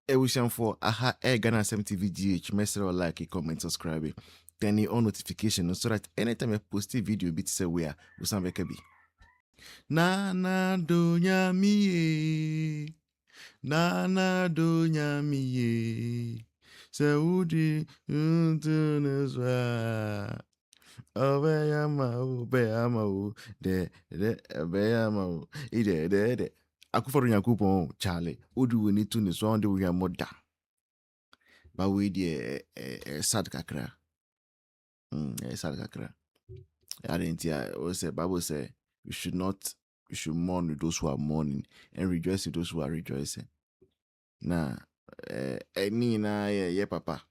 Ewishan for aha Ghana TV GH, message or like, comment, subscribe, turn on notification so that anytime I post a video, bit say where we sound like be. Na do nyami, na do nyami, se udi untunezwa. Obeyama, de obeyama, de. Akufo Addo Charlie. Udu we need to know so we are more down. But we the sad kakra. Sad kakra. I didn't hear. Bible say we should mourn with those who are mourning and rejoice with those who are rejoicing. Nah, any na ye papa,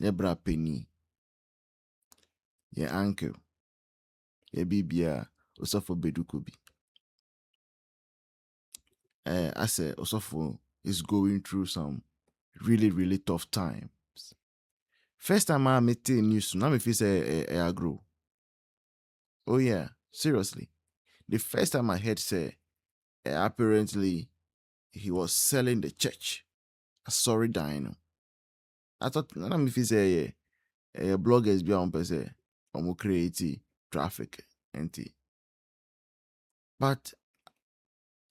ye bra penny, ye uncle, ye bibia, Sofo Badu Kobi. I said Sofo is going through some really, really tough times. First time I met the news, now me feel say I grow. Oh yeah, seriously. The first time I heard say apparently he was selling the church. Sorry, dying. I thought now me feel say bloggers be on say create traffic and but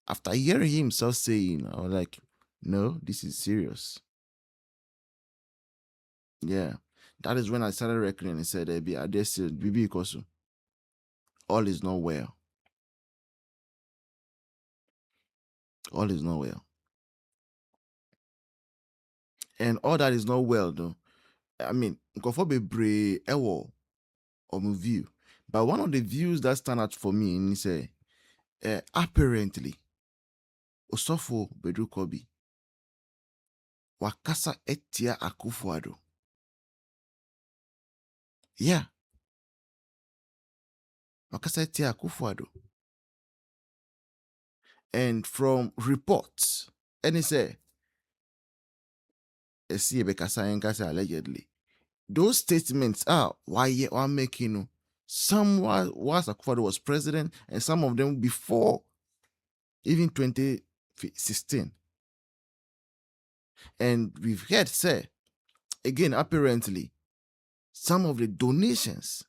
after hearing himself saying, I was like, no, this is serious. Yeah, that is when I started reckoning and said, because all is not well. All is not well. And all that is not well, though. I mean, Akufo be or view. But one of the views that stand out for me is apparently Sofo Badu Kobi wakasa etia Akufo Addo. Yeah. Wakasa etia Akufo Addo. And from reports, and he say, allegedly, those statements are why you are making some was Akufo Addo was president, and some of them before even 2016. And we've heard say again, apparently, some of the donations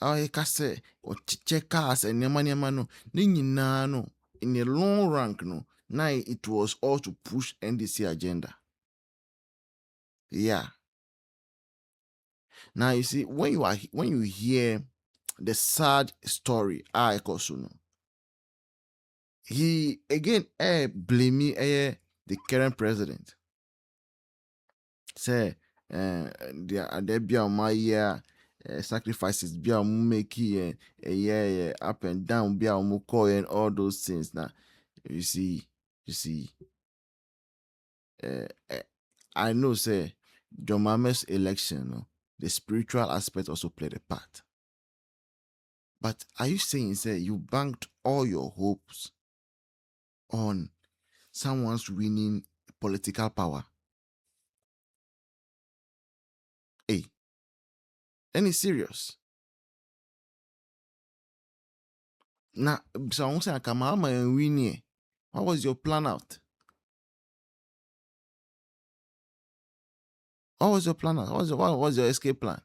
I can say or checkers and no in a long rank no. Now it was all to push NDC agenda. Yeah. Now you see when you hear the sad story, he again blame me the current president. Say there be my year sacrifices be making up and down be and all those things. Now you see I know say John Mahama's election, the spiritual aspect also played a part. But are you saying say you banked all your hopes on someone's winning political power? Hey, any serious? Now, someone say Kamama and Winnie. What was your plan out? What was your plan out? What was your escape plan?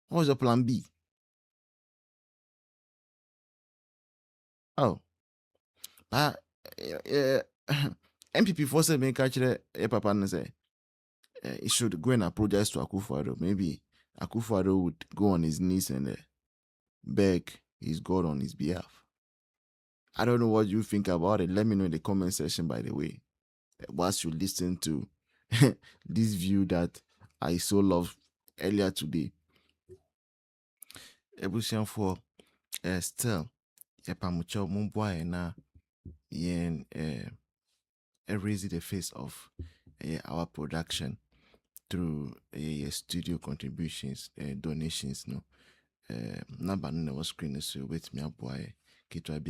What was your plan B? Oh, NPP forced me catch the papa and say he should go and apologize to Akufo Addo. Maybe Akufo Addo would go on his knees and beg his God on his behalf. I don't know what you think about it. Let me know in the comment section, by the way. Whilst you listen to this view that I so love earlier today. Ebusian for still Yapamucho Mumboy na yen raise the face of our production through studio contributions, donations, no. Number no was screen so with me boy Kitwa,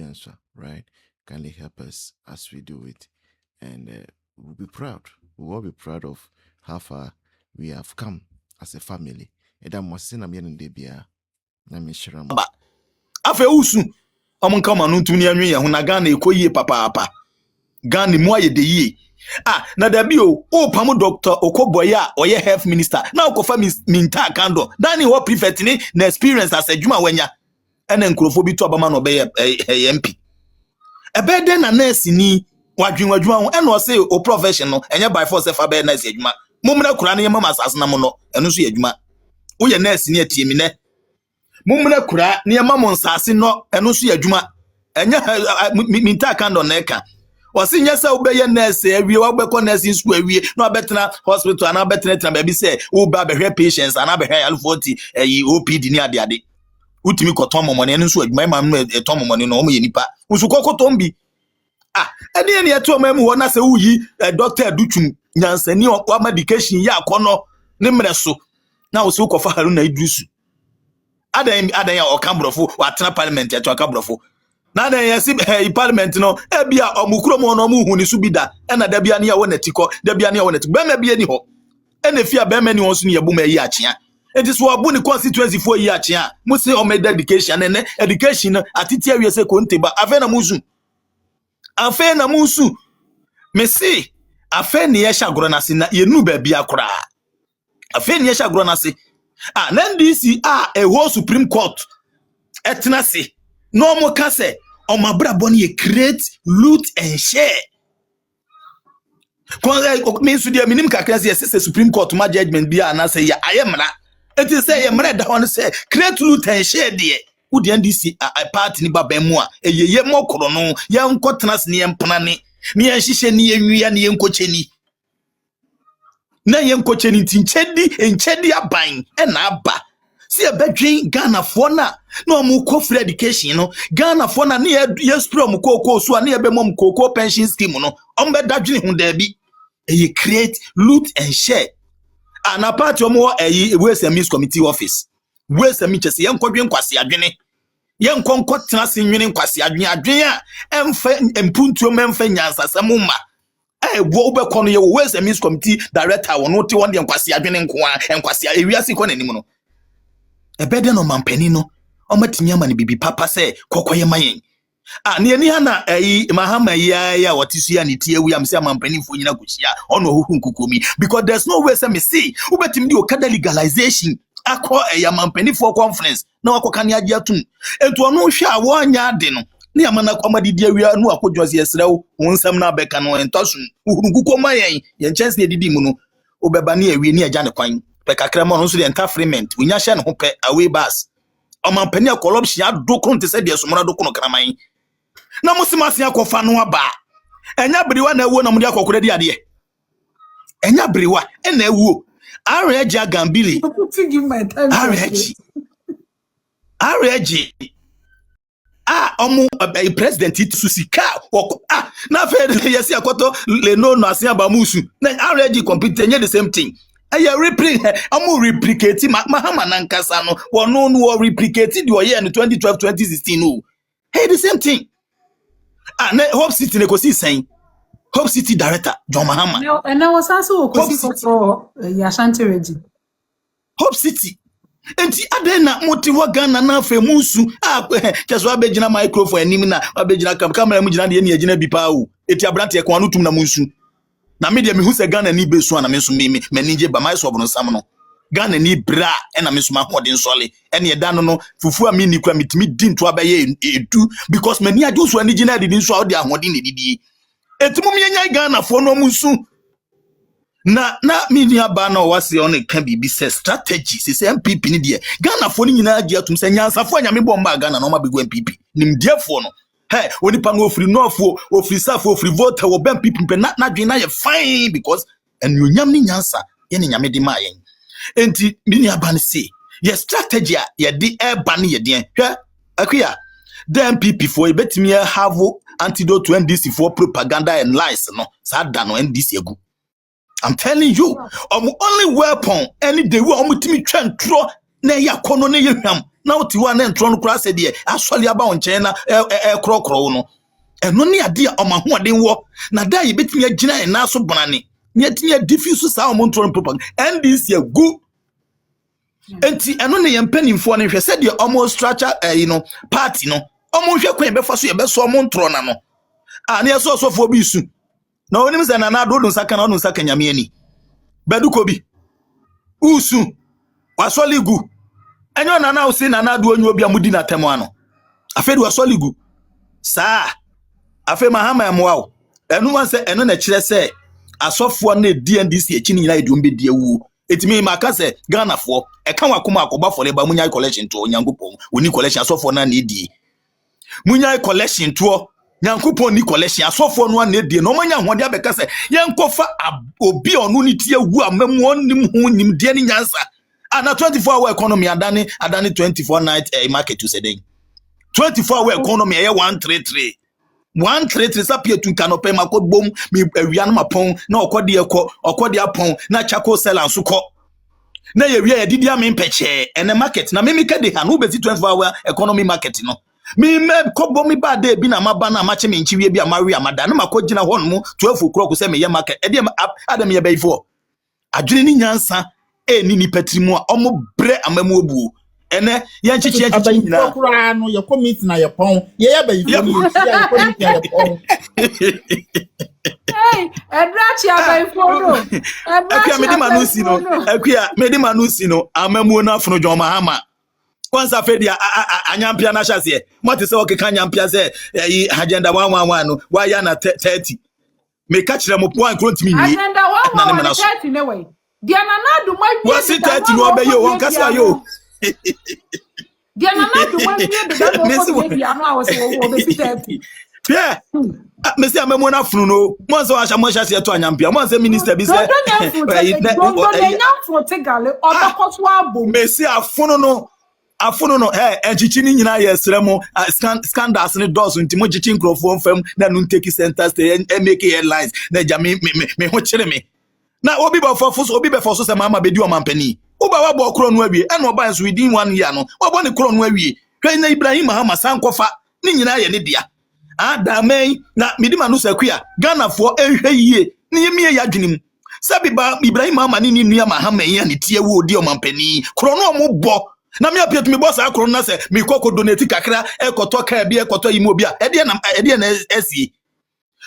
right? Kindly help us as we do it. And we'll be proud. We will be proud of how far we have come as a family. Eda mwasina miyenu ndebia na mishiramu. Afe usu. Omun kama nuntu ni anwe ya huna Ghana ekoyie papa. Ghana mu aye de ye na da bi o pamu Dr. Okoboya oye health minister na okofa minta kando dani wo prefect ni na experience as adwuma wanya ene nkrofo bi to abama no be MP ebe de na nurse ni wadwuma ho ene o say o profession no enye by force fa be nurse adwuma mumna kura na yema masas na mo no eno so adwuma wo ye nurse ni atie mi ne mumna kura na yema mo nsase no eno so adwuma enye minta kando na eka wasi nyesa ubeye nurse awie wabekọ nursing school awie na obetena hospital na obetena baby say wo ba behwe patients ana behwe alfoti OPD ni ade utimi koton momone eno so adwuma ma no eton momone no omo ye nipa usuko koton bi ene ne eto mamu wo na se wuyi doctor adutwum nyansani o medication ya akono ne mreso na wo se ukofa haru na idrusu adan ya okambrofo watena parliament ya to okambrofo na na yesi parliament no ebia omukuro mo no omuhu ni subida ena da bia ne ya wonatiko da bia ne ya wonatiko bema bia ni ho ena fia bema ni wonso ne yabuma yi achia enti so abu ni constituency fo yi achia mo se o me dedication ene education atiti awie se ko nteba afa na musu me se afa ne ya shagoro na se na yenu ba bia kora afa ne ya shagoro na se na NDC a whole Supreme Court etna se no mo ka se o mabra boni ye create loot and share ko me su dia minim kakra se Supreme Court ma judgment bia na se ya ayemra eti se ye mra da hon se create loot and share de wo de NDC party ni baba mu a eyeye mokoro no ye nkotena se ne empana ne ye nhihye ne ye nwia ne ye nkocheni na ye nkocheni nchedi aban na aba si ebedwen Ghana fo na omu ko free education no Ghana fo na ne ye spray omu koko so na ye be mom koko pension scheme no ombe dadwene hu da bi e create loot and share na party omu Ways and Means Committee office Ways and Means ye nkodwen kwase adwene ye nkonko tena se nwene nkwase adwene a emfa empuntuo memfa nyansasam ma wo be kono ye Ways and Means Committee director wono te won de nkwase adwene nko a nkwase ewiase ko nanim no ebede no mampani no omatimi ama ne bibi papa se kokoye mayen ne ani ha na mahama ya wotisu ya ne tie wi am se mampani fo nyina kuchia ono hohu nkokomi because there's no way say me see ubetimi di okada legalization akọ ya mampani fo conference na wakoka ne age atum entu ono hwe a wo anya ade no ne amana kwamadi di awia no akodwose yesrew wonsam na beka no entosun uhuru nkokomi mayen ye chance ne didi mu no obeba ne awie ne agya ne kwan pekakrama no so de entafrement unya hye ne ho pe away bus omampani corruption adoko nte se de somora doko no kraman na musimase akofa no aba enya briwa na ewo na mu de akokore de ade enya briwa na ewo areji agambili areji omu president itusika na fe yesi akoto le no asia ba musu na areji compete nye the same thing aya replicate mahama nankasa no wono no replicate the oye in 2012 2016 no hey the same thing na Hope City ne kosi sen Hope City director John Mahama no and I was also kosi for Ashanti region Hope City enti adena motivo Ghana na afa musu keso abegina microphone anim na abegina camera mu gina de ne agina bi pa o eti abrante e kwa no tum na musu na media me hu se Ghana ni besu na me so me manije ba mai so bono sam no Ghana ni bra e na me so ma hodin sole ene eda no fufu a me ni kwa mitimi din to abaye edu because mani ade so ani gina de so ade ahodin ne didie etumu me nya Ghana fo no musu na media ba na wase on kan bibi se strategy se NPP ni de Ghana fo ni nyina age atum se nyansafo anya me bomba Ghana no ma begu NPP nimdiefo no hey oni pa no ofri norfo ofri safo ofri vote wo ben NPP na dwen na ye fine because enuonyam ni nyansa ye ni nyame de ma yen enti media ba ne se ye strategy a ye de eba ne ye den hwe akuya the NPP for betimi have antidote to NDC for propaganda and lies no sa da no NDC egu I'm telling you, only weapon any day we omutimi twantro na yakono na yehwam na otiwa na ntro no kura se de asole aba onchen na krokro no eno ne ade a omahoden wo na da ye betimi agina na so bonane ne atimi diffuse sa omontro no propaganda NDC egu enti eno ne yempanimfo ne hwe se de omo structure party no omo hwe kwen befa so ye beso omontro na no ne so Sofo bi su na onim se Nana Addo no saka na no saka nyame ani Badu Kobi usu wasoligu enyo Nana o si Nana Addo onyo obi amudi na temo ano afedu wasoligu saa afe mahama emwa enu wan se enu na kire se asofo na DNDC echi ni nyina edum be die wu etimi maka se Ghana fo eka wakoma akoba fo le ba munya collection to Nyankopon oni collection asofo na die munya collection to Nyankopon ni collection asofo no na die no manya hode abeka se yenkofa obi onu ni tie wu amamu onim hu nim die ni nyansa ana 24-hour economy adani 24 night market to say 24-hour economy e 133 133 sapie tun kanope makobom mi awian mapon na okode apon na chako sell anso ko na ye wi didi am peche ene market na me kede ha no be 24-hour economy market no mi me kobo mi ba de bi na maba na mache me nchiwie bi amawe amada na makogina hon mu 12 o'clock say me ye market e de adam ye bayfo adwene ni nyansa ni ni patrimu a omo bre amamu obuo ene ye nchichi nyina kura no ye commit na ye pon ye bayfo ni ye commit na ye pon Hey, edrachi abayfo no. Akua medi manusi no amamu na afunu John Mahama kwanza fedi anyampia na hyase moti se okeka anyampia se agenda 111 no wa ya na 30 me ka kire mo point kro ntimi ni agenda 111 ne way dia Nana Addo ma wasi 30 no obeyo won kasa yo dia Nana Addo ma wie de da ko dia no awose wo be 30 yeah Mesi amemo na funu no mo so asha mo hyase to anyampia mo se minister bi se Mesi afono no echichi ni nyina yesre mo scandals ni dos ntimo chichi nkrofo mfam na no take center stay make headlines na ja me ho kire me na obi ba fofo se mama bedi o mampani uba wa bo kro no awie e no ba so within 1 year no obo ni kro no awie kan na Ibrahim Mahama sankofa ni nyina ye ne dia adamai na midima no sakua Ghana fo ehwe yie ni yemie ya dwenim sabi ba Ibrahim Mahama ni nua Mahama ya ne tie wo odi o mampani kro no mo bo na me apia to me boss akro na se me koko donate kakra ekoto ka bia ekoto yimo bia ede na esi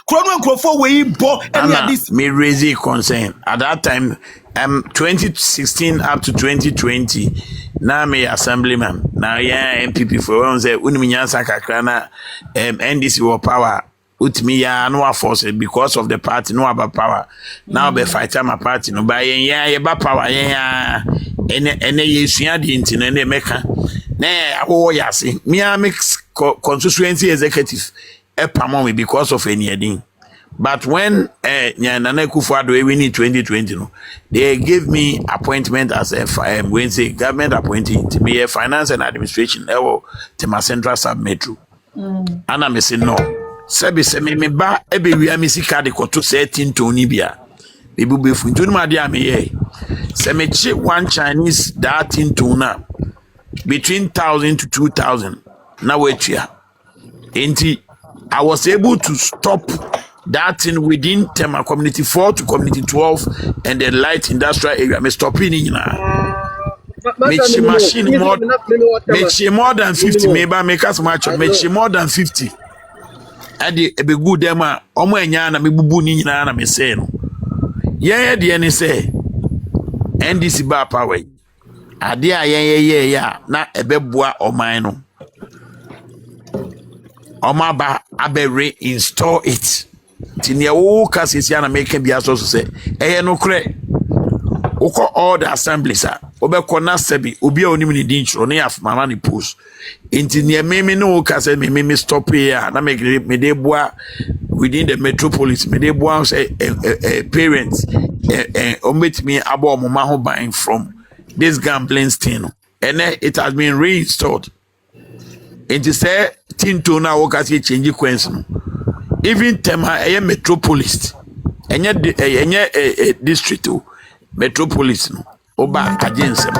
kro no nkrofo we bo any this me raise concern at that time 2016 up to 2020 na me assemblyman na ya NPP for one say unimnyansa kakra na NDC wo power utimi ya no force because of the party no about power now be fight my party no by ye ba power ye ene yesua de ntino ene meka na awo yase me a mix constituency executive epamon me because of any edin. But when Nana Akufo Addo we in 2020 no, they gave me appointment as a Wednesday government appointee to be a finance and administration level to my central sub metro. And I say no. Sebi se me ba ebe wi amisi de koto 13 toni bia. Bibu befu ntunu ma dia me ye. Se me chi one Chinese that in tona between 1,000 to 2,000 na wetua. Enti I was able to stop that in within Tema community 4 to community 12 and the light industrial area. Me stopping in me machine more than 50 maybe make us match me more than 50 ade ebe good dem a omo anya na me bubu ni nyina na me say no ye de ni say NDC ba power ade a ye ya na ebe boa oman no oma ba abe reinstall it tini wo kasisi na make bia so say no kre uko all the assemblies a obekọ na sebi obi a onim ni din chiro na yaf mama ni post enti ne meme no kase me stop here na me dey boa within the metropolis me dey boa say parents ometimi abo omoma ho ban from this gambling thing and it has been reinstalled enti say tinto na wo kase change coins no even Tema metropolis enye district metropolis no oba agensem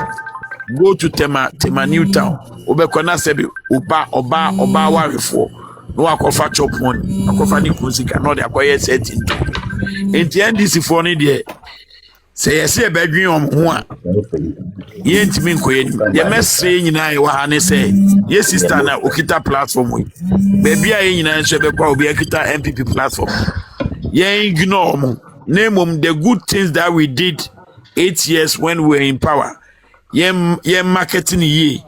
go to Tema New Town obekona sebi oba warefo no akofa chop money akofa ni kusika no de akoye setting enti NDC for ni de Say yes, a bedroom one. Yent mean queen. The mess saying I want to say, yes, sister, now Okita platform. Baby, I in a Kita NPP platform. Ye ignore name the good things that we did 8 years when we were in power. Ye marketing ye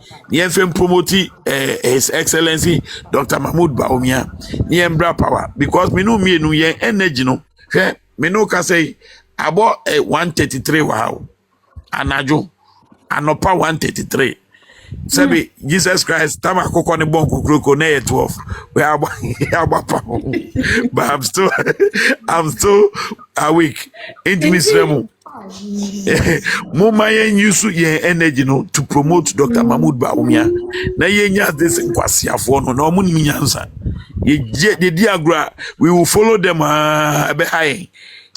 promoting His Excellency Dr. Mahmoud Bawumia. Ye bra power because me no ye energy no. Me no can say about 133 wow. Anajo anopa 133. Sabi Jesus Christ tama akoko ne bon kukroko na 12. We are but I'm still awake. Intimacy Mama yen use ye energy no to promote Dr. Mahmoud Bawumia. Na ye nya this nkwasiafo no na omu ni nyansa. Ye diagra we will follow them be high.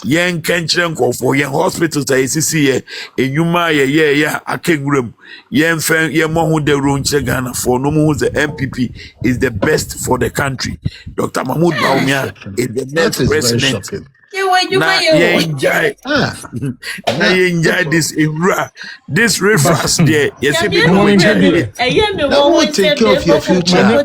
Yen kenchire nkofo yen hospitals that see ye enyuma ye akegurem yen fen ye mo de ronche Ghana for no mo the NPP is the best for the country. Dr. Mahmoud Bawumia is the next president. Na ye enjoy this era, this refresh there. Yes, Take care of your future.